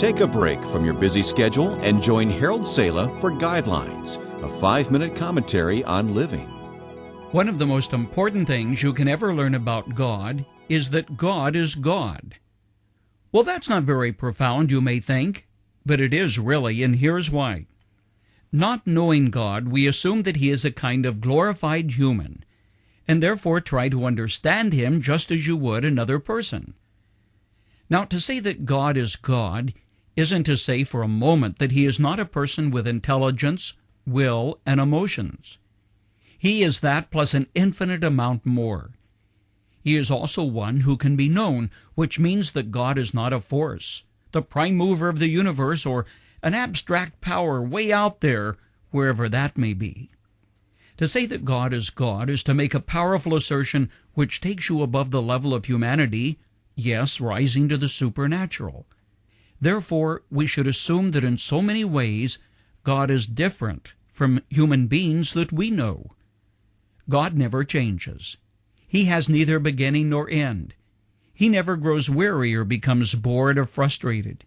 Take a break from your busy schedule and join Harold Sala for Guidelines, a 5-minute commentary on living. One of the most important things you can ever learn about God is that God is God. Well, that's not very profound, you may think, but it is really, and here's why. Not knowing God, we assume that He is a kind of glorified human, and therefore try to understand Him just as you would another person. Now, to say that God is God isn't to say for a moment that He is not a person with intelligence, will, and emotions. He is that plus an infinite amount more. He is also one who can be known, which means that God is not a force, the prime mover of the universe, or an abstract power way out there, wherever that may be. To say that God is to make a powerful assertion which takes you above the level of humanity, yes, rising to the supernatural. Therefore, we should assume that in so many ways, God is different from human beings that we know. God never changes. He has neither beginning nor end. He never grows weary or becomes bored or frustrated.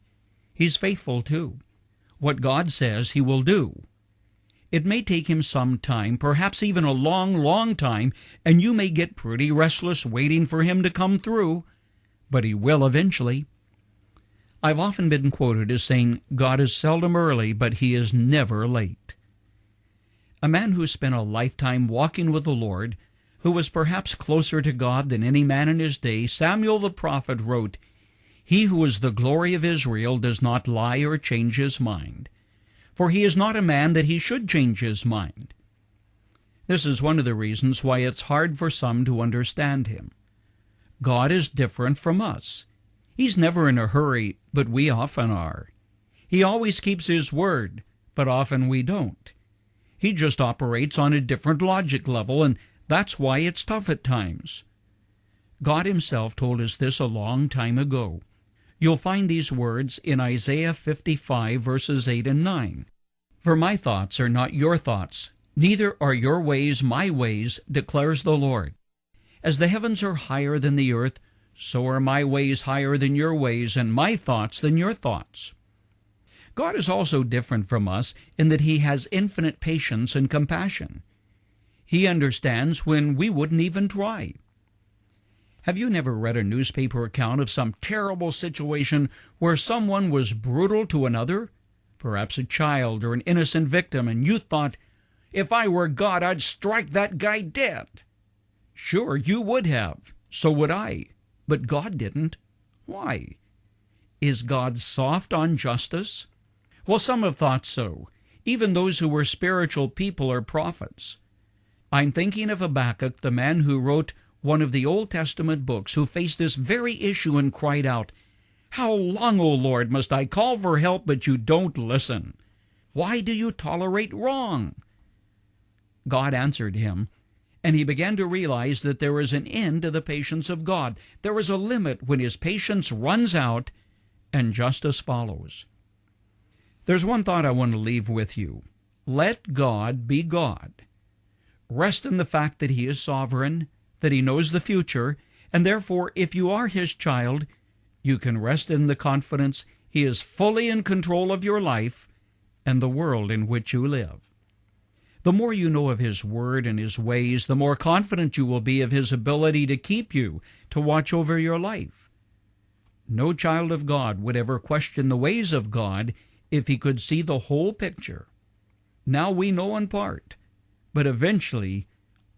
He's faithful too. What God says He will do. It may take Him some time, perhaps even a long, long time, and you may get pretty restless waiting for Him to come through, but He will eventually. I've often been quoted as saying, God is seldom early, but He is never late. A man who spent a lifetime walking with the Lord, who was perhaps closer to God than any man in his day, Samuel the prophet wrote, He who is the glory of Israel does not lie or change his mind, for he is not a man that he should change his mind. This is one of the reasons why it's hard for some to understand Him. God is different from us. He's never in a hurry, but we often are. He always keeps His word, but often we don't. He just operates on a different logic level, and that's why it's tough at times. God Himself told us this a long time ago. You'll find these words in Isaiah 55, verses 8 and 9. For my thoughts are not your thoughts, neither are your ways my ways, declares the Lord. As the heavens are higher than the earth, so are my ways higher than your ways, and my thoughts than your thoughts. God is also different from us in that He has infinite patience and compassion. He understands when we wouldn't even try. Have you never read a newspaper account of some terrible situation where someone was brutal to another, perhaps a child or an innocent victim, and you thought, if I were God, I'd strike that guy dead? Sure, you would have. So would I. But God didn't. Why? Is God soft on justice? Well, some have thought so, even those who were spiritual people or prophets. I'm thinking of Habakkuk, the man who wrote one of the Old Testament books, who faced this very issue and cried out, How long, O Lord, must I call for help, but you don't listen? Why do you tolerate wrong? God answered him, and he began to realize that there is an end to the patience of God. There is a limit when His patience runs out and justice follows. There's one thought I want to leave with you. Let God be God. Rest in the fact that He is sovereign, that He knows the future, and therefore, if you are His child, you can rest in the confidence He is fully in control of your life and the world in which you live. The more you know of His word and His ways, the more confident you will be of His ability to keep you, to watch over your life. No child of God would ever question the ways of God if he could see the whole picture. Now we know in part, but eventually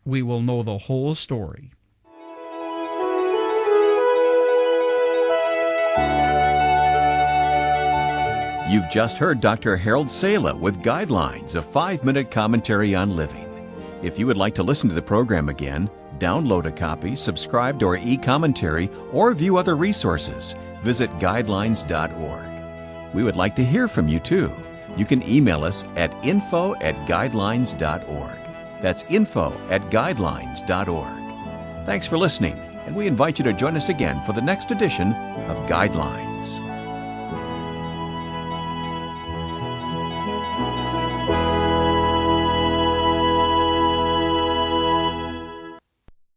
we will know the whole story. You've just heard Dr. Harold Sala with Guidelines, a 5-minute commentary on living. If you would like to listen to the program again, download a copy, subscribe to our e-commentary, or view other resources, visit guidelines.org. We would like to hear from you too. You can email us at info@guidelines.org. That's info@guidelines.org. Thanks for listening, and we invite you to join us again for the next edition of Guidelines.